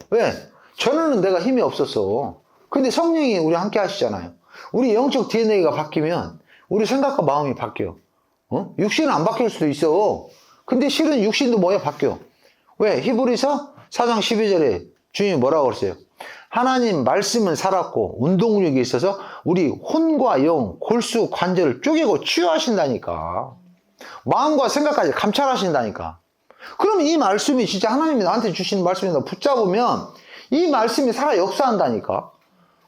[SPEAKER 1] 왜? 전에는 내가 힘이 없었어. 근데 성령이 우리 함께 하시잖아요. 우리 영적 DNA가 바뀌면 우리 생각과 마음이 바뀌어. 육신은 안 바뀔 수도 있어. 근데 실은 육신도 뭐야? 바뀌어. 왜? 히브리서 4장 12절에 주님이 뭐라고 그랬어요? 하나님 말씀은 살았고 운동력이 있어서 우리 혼과 영, 골수, 관절을 쪼개고 치유하신다니까. 마음과 생각까지 감찰하신다니까. 그럼 이 말씀이 진짜 하나님이 나한테 주시는 말씀이다 붙잡으면 이 말씀이 살아 역사한다니까.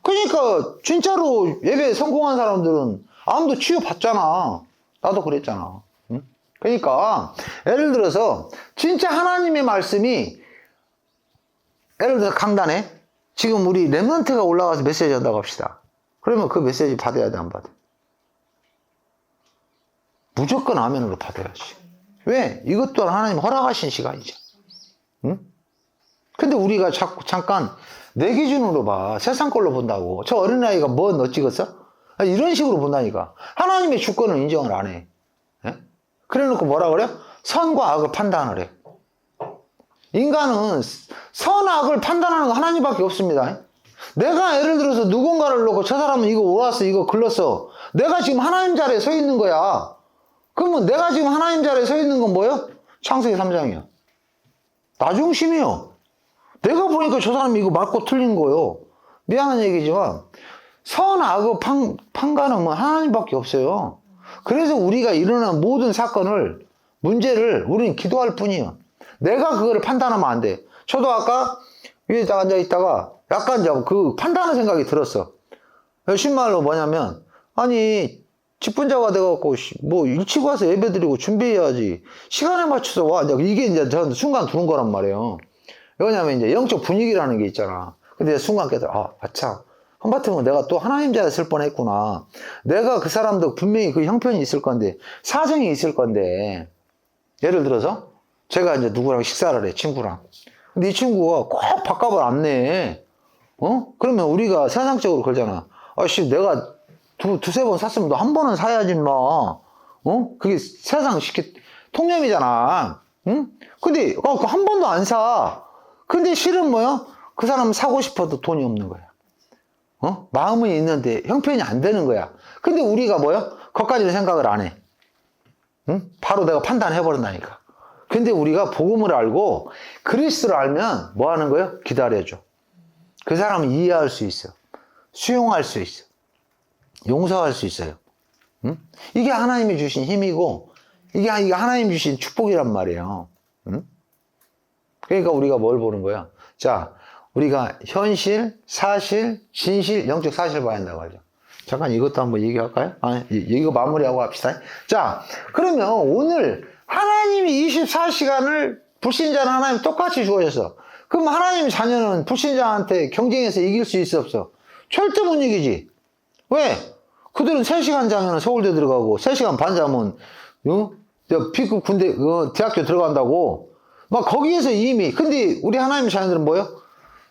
[SPEAKER 1] 그러니까 진짜로 예배에 성공한 사람들은 암도 치유받잖아. 나도 그랬잖아. 응? 그러니까 예를 들어서 진짜 하나님의 말씀이 예를 들어서 강단에 지금 우리 랩런트가 올라가서 메시지 한다고 합시다. 그러면 그 메시지 받아야 돼, 안 받아? 무조건 아멘으로 받아야지. 왜? 이것 또한 하나님 허락하신 시간이죠. 응? 근데 우리가 자꾸 잠깐 내 기준으로 봐. 세상 걸로 본다고. 저 어린아이가 뭐 너 찍었어? 아니, 이런 식으로 본다니까. 하나님의 주권을 인정을 안 해. 예? 그래 놓고 뭐라 그래? 선과 악을 판단을 해. 인간은 선악을 판단하는 거 하나님밖에 없습니다. 내가 예를 들어서 누군가를 놓고 저 사람은 이거 옳았어, 이거 글렀어. 내가 지금 하나님 자리에 서 있는 거야. 그러면 내가 지금 하나님 자리에 서 있는 건 뭐예요? 창세기 3장이요. 나 중심이요. 내가 보니까 저 사람이 이거 맞고 틀린 거예요. 미안한 얘기지만 선악의 판가는 뭐 하나님밖에 없어요. 그래서 우리가 일어난 모든 사건을 문제를 우리는 기도할 뿐이에요. 내가 그거를 판단하면 안 돼. 저도 아까 위에 앉아 있다가 약간 그 판단의 생각이 들었어. 신말로 뭐냐면 아니 직분자가 돼갖고 뭐 일찍 와서 예배드리고 준비해야지 시간에 맞춰서 와. 이게 이제 저한테 순간 두는 거란 말이에요. 왜냐면 이제 영적 분위기라는 게 있잖아. 근데 순간 깨달아, 아차, 한바탕은 내가 또 하나님 자리에 쓸 뻔했구나. 내가 그 사람도 분명히 그 형편이 있을 건데 사정이 있을 건데 예를 들어서 제가 이제 누구랑 식사를 해, 친구랑. 근데 이 친구가 꼭 밥값을 안 내. 그러면 우리가 세상적으로 그러잖아. 아씨, 내가 두세 번 샀으면 너 한 번은 사야지, 마. 그게 세상 통념이잖아. 응? 근데, 한 번도 안 사. 근데 실은 뭐야? 그 사람은 사고 싶어도 돈이 없는 거야. 마음은 있는데 형편이 안 되는 거야. 근데 우리가 뭐야? 그것까지는 생각을 안 해. 응? 바로 내가 판단해버린다니까. 근데 우리가 복음을 알고 그리스도를 알면 뭐 하는 거예요? 기다려줘. 그 사람은 이해할 수 있어. 수용할 수 있어. 용서할 수 있어요. 응? 이게 하나님이 주신 힘이고 이게 하나님이 주신 축복이란 말이에요. 응? 그러니까 우리가 뭘 보는 거야? 자, 우리가 현실, 사실, 진실, 영적 사실 봐야 한다고 하죠. 잠깐 이것도 한번 얘기할까요? 이거 마무리하고 합시다. 자, 그러면 오늘 하나님이 24시간을 불신자는 하나님 똑같이 주어졌어. 그럼 하나님 자녀는 불신자한테 경쟁해서 이길 수 있어, 없어? 절대 못 이기지. 왜? 그들은 3시간 자면 서울대 들어가고 3시간 반 자면 B급 군대 대학교 들어간다고 막 거기에서 이미. 근데 우리 하나님 자녀들은 뭐예요?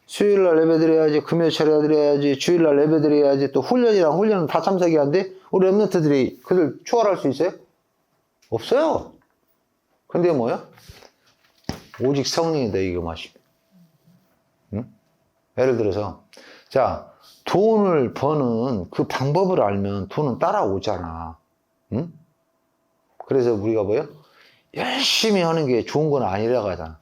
[SPEAKER 1] 수요일날 예배 드려야지, 금요일 차려 드려야지, 주일날 예배 드려야지, 또 훈련은 다 참석해야 하는데 우리 랩런트들이 그들 추월할 수 있어요? 없어요. 근데 뭐야? 오직 성령이 너희에게 마시면. 응? 예를 들어서 자, 돈을 버는 그 방법을 알면 돈은 따라오잖아. 응? 그래서 우리가 뭐예요? 열심히 하는 게 좋은 건 아니라고 하잖아.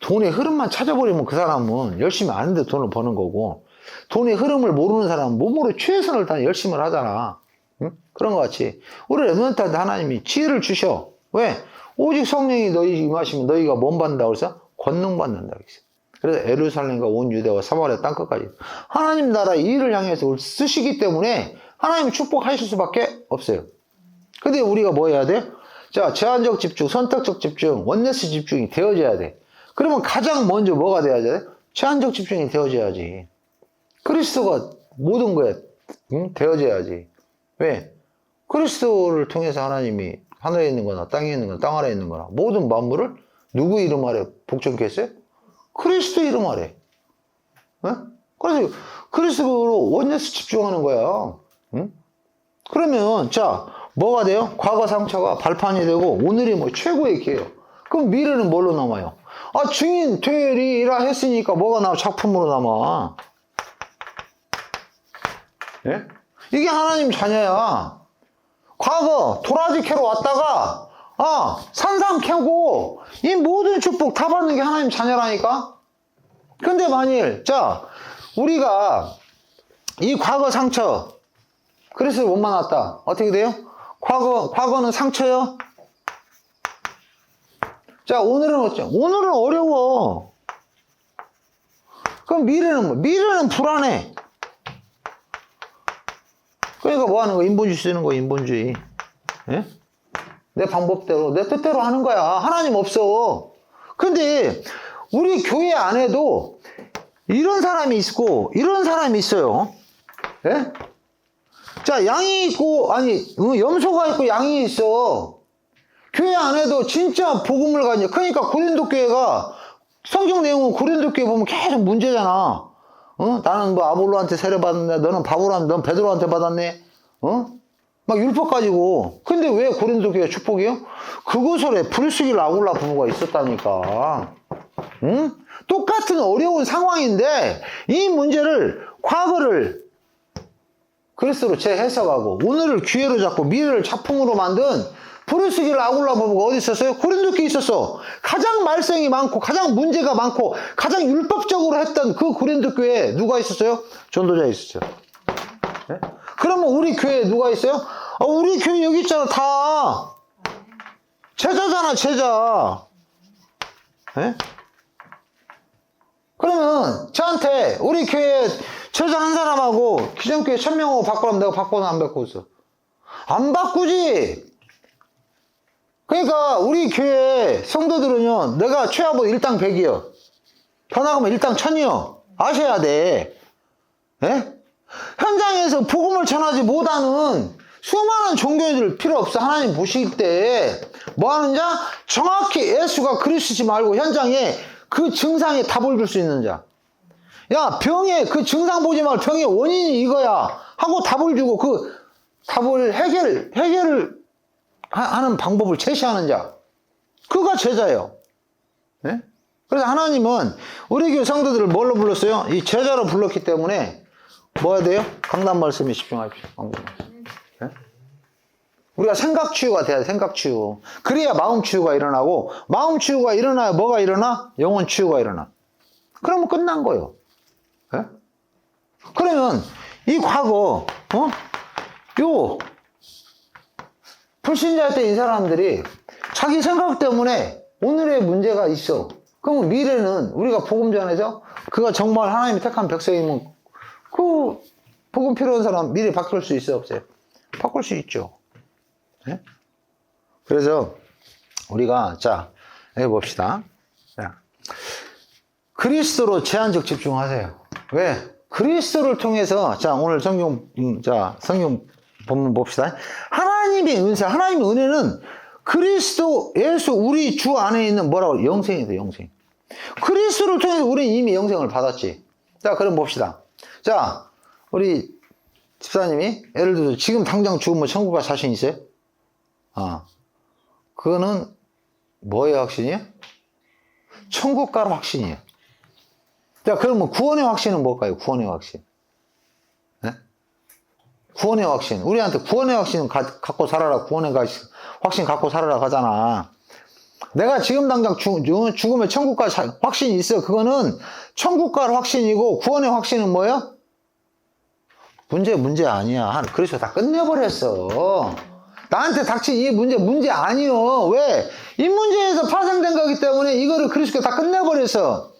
[SPEAKER 1] 돈의 흐름만 찾아버리면 그 사람은 열심히 안 하는데 돈을 버는 거고, 돈의 흐름을 모르는 사람은 몸으로 최선을 다해 열심히 하잖아. 응? 그런 것 같이 우리 랩런트한테 하나님이 지혜를 주셔. 왜? 오직 성령이 너희 임하시면 너희가 뭔 받는다고 그래서? 권능 받는다고 했어. 그래서 예루살렘과 온 유대와 사마리아 땅끝까지 하나님 나라 일을 향해서 쓰시기 때문에 하나님 축복하실 수밖에 없어요. 근데 우리가 뭐 해야 돼? 자, 제한적 집중, 선택적 집중, 원네스 집중이 되어져야 돼. 그러면 가장 먼저 뭐가 돼야 돼? 제한적 집중이 되어져야지. 그리스도가 모든 거에 되어져야지. 왜? 그리스도를 통해서 하나님이 하늘에 있는 거나 땅에 있는 거나 땅 아래에 있는 거나 모든 만물을 누구 이름 아래 복종케 했어요? 그리스도 이름 아래. 그래서 그리스도로 원네스 집중하는 거야. 응? 그러면 자, 뭐가 돼요? 과거 상처가 발판이 되고 오늘이 뭐 최고의 기회예요. 그럼 미래는 뭘로 남아요? 증인 되리라 했으니까 뭐가 남아? 작품으로 남아. 예? 이게 하나님 자녀야. 과거 도라지 캐러 왔다가 산삼 캐고 이 모든 축복 다 받는 게 하나님 자녀라니까. 근데 만일 자, 우리가 이 과거 상처 그리스도를 못 만났다. 어떻게 돼요? 과거는 상처요. 자, 오늘은 어쩌? 오늘은 어려워. 그럼 미래는 뭐? 미래는 불안해. 그러니까 뭐 하는 거야? 인본주의 쓰는 거야, 인본주의. 예? 내 방법대로, 내 뜻대로 하는 거야. 하나님 없어. 근데 우리 교회 안에도 이런 사람이 있고, 이런 사람이 있어요. 예? 자, 양이 있고, 아니, 염소가 있고 양이 있어. 교회 안에도 진짜 복음을 가지. 그러니까 고린도 교회가, 성경 내용은 고린도 교회 보면 계속 문제잖아. 나는 뭐 아볼로한테 세례 받았네. 너는 바울한테, 넌 베드로한테 받았네. 막 율법 가지고. 근데 왜 고린도 교회 축복이요? 그곳에 브리스길라 아굴라 부부가 있었다니까. 응? 똑같은 어려운 상황인데 이 문제를 과거를 그리스도로 재해석하고 오늘을 기회로 잡고 미래를 작품으로 만든 브리스길라 아굴라 부부가 어디 있었어요? 고린도 교회에 있었어. 가장 말썽이 많고 가장 문제가 많고 가장 율법적으로 했던 그 고린도 교회에 누가 있었어요? 전도자 있었어요. 네? 그러면 우리 교회에 누가 있어요? 우리 교회 여기 있잖아. 다 제자잖아, 제자. 네? 그러면 저한테 우리 교회 제자 한 사람하고 기존교회 1000명하고 바꾸라면 내가 바꾸나 안 바꾸었어? 안 바꾸지. 그러니까 우리 교회 성도들은요, 내가 최하보 일당 100이요. 변화가면 일당 1000이요. 아셔야 돼. 예? 현장에서 복음을 전하지 못하는 수많은 종교인들 필요 없어. 하나님 보실 때 뭐 하는 자? 정확히 예수가 그리스도지 말고 현장에 그 증상에 답을 줄 수 있는 자. 야, 병에 그 증상 보지 말고 병의 원인이 이거야 하고 답을 주고 그 답을 해결을 하는 방법을 제시하는 자. 그가 제자예요. 네? 그래서 하나님은 우리 교회 성도들을 뭘로 불렀어요? 이 제자로 불렀기 때문에 뭐 해야 돼요? 강단 말씀에 집중하십시오. 강단 말씀. 네? 우리가 생각 치유가 돼야 돼. 생각 치유. 그래야 마음 치유가 일어나고 마음 치유가 일어나야 뭐가 일어나? 영혼 치유가 일어나. 그러면 끝난 거예요. 네? 그러면 이 과거 요 불신자 때 이 사람들이 자기 생각 때문에 오늘의 문제가 있어. 그러면 미래는 우리가 복음 전해서 그가 정말 하나님이 택한 백성이면 그 복음 필요한 사람 미래 바꿀 수 있어요, 없어요? 바꿀 수 있죠. 네? 그래서 우리가 자 해봅시다. 자, 그리스도로 제한적 집중하세요. 왜? 그리스도를 통해서 자 오늘 성경 본문 봅시다. 하나님의 은사, 하나님의 은혜는 그리스도 예수 우리 주 안에 있는 뭐라고? 영생이다, 영생. 그리스도를 통해서 우리는 이미 영생을 받았지. 자, 그럼 봅시다. 자, 우리 집사님이 예를 들어서 지금 당장 죽으면 천국 갈 자신 있어요? 그거는 뭐의 확신이에요? 천국 갈 확신이에요. 자, 그러면 구원의 확신은 뭘까요? 구원의 확신. 네? 구원의 확신. 우리한테 구원의 확신 갖고 살아라. 구원의 확신 갖고 살아라 하잖아. 내가 지금 당장 죽으면 천국 갈 확신이 있어. 그거는 천국 갈 확신이고 구원의 확신은 뭐예요? 문제 아니야. 그래서 다 끝내버렸어. 나한테 닥친 이 문제 아니요. 왜? 이 문제에서 파생된 거기 때문에 이거를 그리스도가 다 끝내버렸어.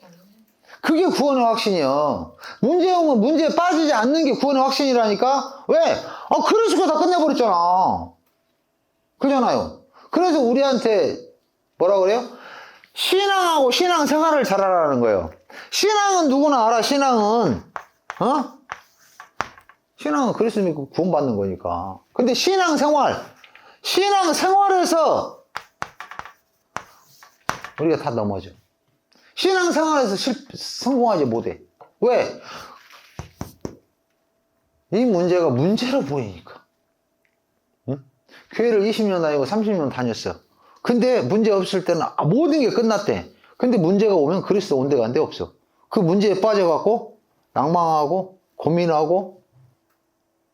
[SPEAKER 1] 그게 구원의 확신이요. 문제 오면 문제에 빠지지 않는 게 구원의 확신이라니까? 왜? 그리스도가 다 끝내버렸잖아. 그잖아요. 그래서 우리한테 뭐라 그래요? 신앙하고 신앙 생활을 잘하라는 거예요. 신앙은 누구나 알아. 신앙은 신앙은 그리스도 믿고 구원받는 거니까. 근데 신앙생활에서 우리가 다 넘어져. 신앙생활에서 성공하지 못해. 왜? 이 문제가 문제로 보이니까. 응? 교회를 20년 다니고 30년 다녔어. 근데 문제 없을 때는 모든 게 끝났대. 근데 문제가 오면 그리스도 온 데가 한 데 없어. 그 문제에 빠져갖고 낭망하고 고민하고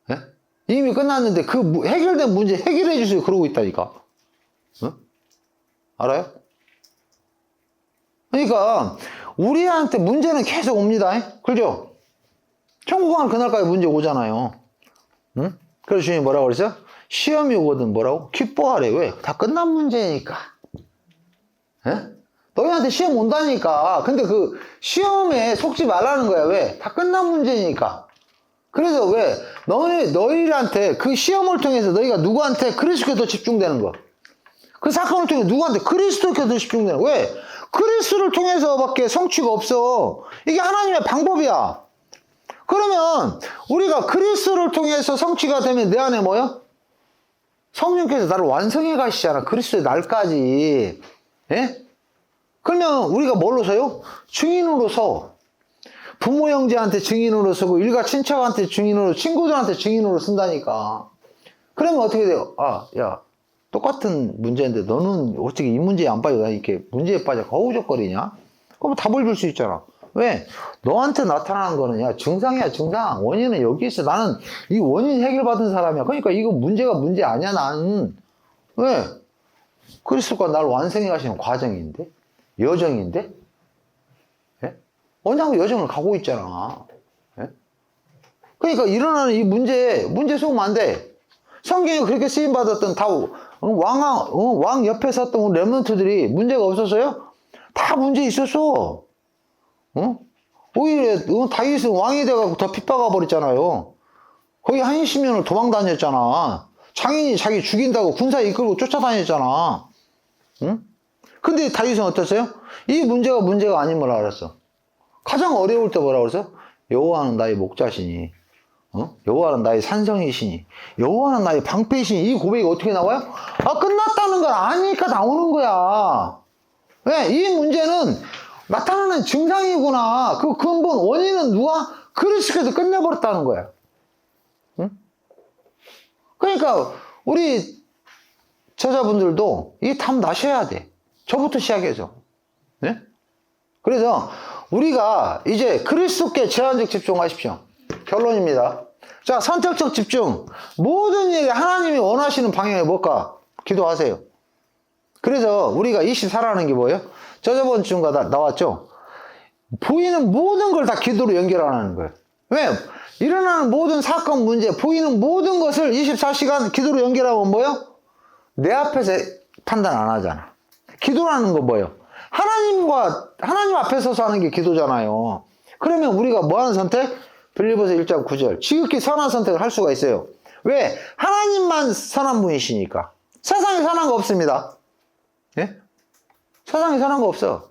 [SPEAKER 1] 예? 이미 끝났는데 그 해결된 문제 해결해 주세요 그러고 있다니까. 응? 알아요? 그러니까 우리한테 문제는 계속 옵니다. 그죠? 천국 가는 그날까지 문제 오잖아요. 응? 그래서 주님이 뭐라고 그랬어요? 시험이 오거든 뭐라고? 기뻐하래. 왜? 다 끝난 문제니까. 예? 너희한테 시험 온다니까. 근데 그 시험에 속지 말라는 거야. 왜? 다 끝난 문제니까. 그래서 왜 너희한테 그 시험을 통해서 너희가 누구한테 그리스도께 더 집중되는 거. 그 사건을 통해 누구한테 그리스도께 더 집중되는 거. 왜? 그리스도를 통해서밖에 성취가 없어. 이게 하나님의 방법이야. 그러면 우리가 그리스도를 통해서 성취가 되면 내 안에 뭐야? 성령께서 나를 완성해 가시잖아. 그리스도의 날까지. 예? 그러면 우리가 뭘로서요? 증인으로서. 부모 형제한테 증인으로 쓰고 일가 친척한테 증인으로, 친구들한테 증인으로 쓴다니까. 그러면 어떻게 돼요? 아, 야, 똑같은 문제인데 너는 어떻게 이 문제에 안 빠져? 나 이렇게 문제에 빠져 거우적거리냐? 그럼 답을 줄 수 있잖아. 왜? 너한테 나타나는 거는 야 증상이야 증상. 원인은 여기 있어. 나는 이 원인 해결받은 사람이야. 그러니까 이거 문제가 문제 아니야 나는. 왜? 그리스도가 나를 완성해 가시는 과정인데? 여정인데? 예? 언제하고 여정을 가고 있잖아. 예? 그러니까 일어나는 이 문제 속으면 안 돼. 성경에 그렇게 쓰임받았던 왕 옆에 섰던 렘넌트들이 문제가 없었어요? 다 문제 있었어. 오히려 다윗은 왕이 돼가지고 더 핍박아 버렸잖아요. 거기 한 20년을 도망 다녔잖아. 장인이 자기 죽인다고 군사 이끌고 쫓아다녔잖아. 응? 근데 다윗은 어땠어요? 이 문제가 아닌 걸 알았어. 가장 어려울 때 뭐라 그랬어? 여호와는 나의 목자시니, 여호와는 나의 산성이시니, 여호와는 나의 방패이시니. 이 고백이 어떻게 나와요? 아, 끝났다는 걸 아니까 나오는 거야. 왜? 이 문제는 나타나는 증상이구나. 그 근본 원인은 누가? 그리스도께서 끝내버렸다는 거야. 응? 그러니까 우리 저자분들도 이 답 나셔야 돼. 저부터 시작해서. 네? 그래서 우리가 이제 그리스도께 제한적 집중하십시오. 결론입니다. 자, 선택적 집중. 모든 일에 하나님이 원하시는 방향이 뭘까? 기도하세요. 그래서 우리가 24라는 게 뭐예요? 저번 주인가 나왔죠? 보이는 모든 걸 다 기도로 연결하는 거예요. 왜? 일어나는 모든 사건, 문제, 보이는 모든 것을 24시간 기도로 연결하면 뭐예요? 내 앞에서 판단 안 하잖아. 기도라는 건 뭐예요? 하나님 앞에 서서 하는 게 기도잖아요. 그러면 우리가 뭐 하는 선택? 빌립보서 1장 9절. 지극히 선한 선택을 할 수가 있어요. 왜? 하나님만 선한 분이시니까. 세상에 선한 거 없습니다. 예? 세상에 선한 거 없어.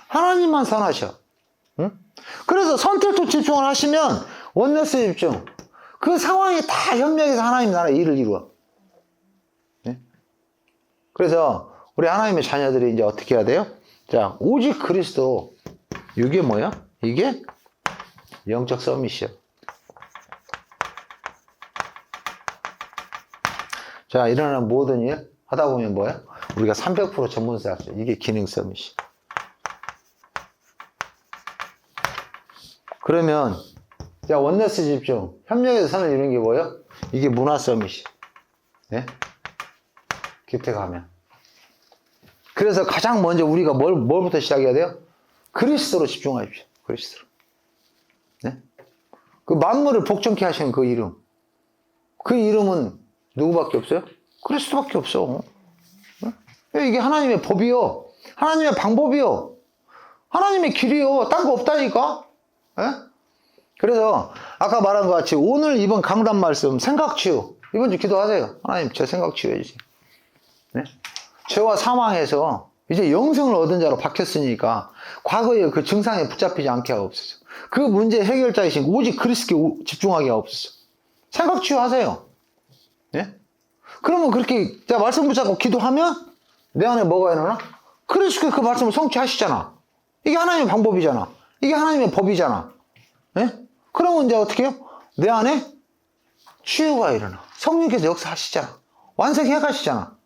[SPEAKER 1] 하나님만 선하셔. 응? 그래서 선택적 집중을 하시면 원네스 집중. 그 상황이 다 협력해서 하나님 나라의 일을 이루어. 예? 그래서 우리 하나님의 자녀들이 이제 어떻게 해야 돼요? 자, 오직 그리스도. 이게 뭐야? 이게 영적 서밋이요. 자, 일어나는 모든 일 하다 보면 뭐야? 우리가 300% 전문사 학습. 이게 기능 서밋이. 그러면 자, 원네스 집중. 협력에서 선을 이루는 게 뭐예요? 이게 문화 서밋이. 네? 기택하면. 그래서 가장 먼저 우리가 뭘부터 시작해야 돼요? 그리스도로 집중하십시오. 그리스도로. 네? 그 만물을 복종케 하시는 그 이름. 그 이름은 누구밖에 없어요? 그리스도밖에 없어. 네? 이게 하나님의 법이요. 하나님의 방법이요. 하나님의 길이요. 딴 거 없다니까? 네? 그래서 아까 말한 것 같이 오늘 이번 강단 말씀 생각 치유. 이번 주 기도하세요. 하나님 제 생각 치유해 주세요. 네? 죄와 사망에서 이제 영생을 얻은 자로 바뀌었으니까 과거의 그 증상에 붙잡히지 않게 하옵소서. 그 문제 해결자이신 오직 그리스도께 집중하게 하옵소서. 생각 치유하세요. 네? 그러면 그렇게 제가 말씀 붙잡고 기도하면 내 안에 뭐가 일어나? 그리스도께 그 말씀을 성취하시잖아. 이게 하나님의 방법이잖아. 이게 하나님의 법이잖아. 네? 그러면 이제 어떻게 해요? 내 안에 치유가 일어나. 성령께서 역사하시잖아. 완성해 가시잖아.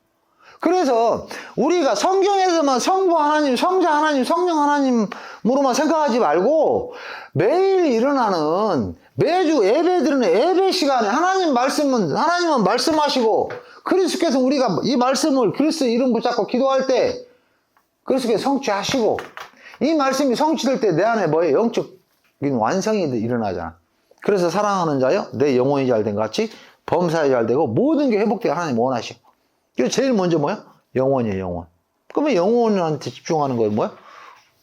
[SPEAKER 1] 그래서 우리가 성경에서만 성부 하나님, 성자 하나님, 성령 하나님으로만 생각하지 말고 매일 일어나는 매주 예배 드리는 예배 시간에 하나님은 말씀하시고 그리스도께서 우리가 이 말씀을 그리스도 이름 붙잡고 기도할 때 그리스도께서 성취하시고 이 말씀이 성취될 때 내 안에 뭐예요? 영적인 완성이 일어나잖아. 그래서 사랑하는 자여 내 영혼이 잘된 것 같이 범사에 잘되고 모든 게 회복되게 하나님 원하시고. 그래서 제일 먼저 뭐야? 영혼이에요, 영혼. 그러면 영혼한테 집중하는 거예요, 뭐야?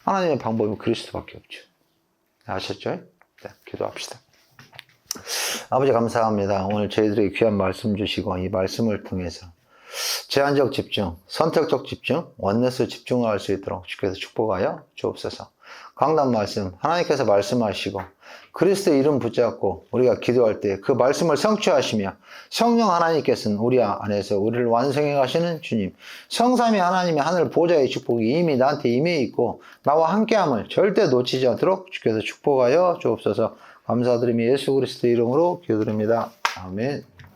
[SPEAKER 1] 하나님의 방법은 그리스도밖에 없죠. 아셨죠? 네, 기도합시다. 아버지 감사합니다. 오늘 저희들에게 귀한 말씀 주시고 이 말씀을 통해서 제한적 집중, 선택적 집중, 원네스 집중을 할 수 있도록 주께서 축복하여 주옵소서. 강단 말씀 하나님께서 말씀하시고 그리스도의 이름 붙잡고 우리가 기도할 때 그 말씀을 성취하시며 성령 하나님께서는 우리 안에서 우리를 완성해 가시는 주님, 성삼위 하나님의 하늘 보좌의 축복이 이미 나한테 임해 있고 나와 함께함을 절대 놓치지 않도록 주께서 축복하여 주옵소서. 감사드리며 예수 그리스도의 이름으로 기도드립니다. 아멘.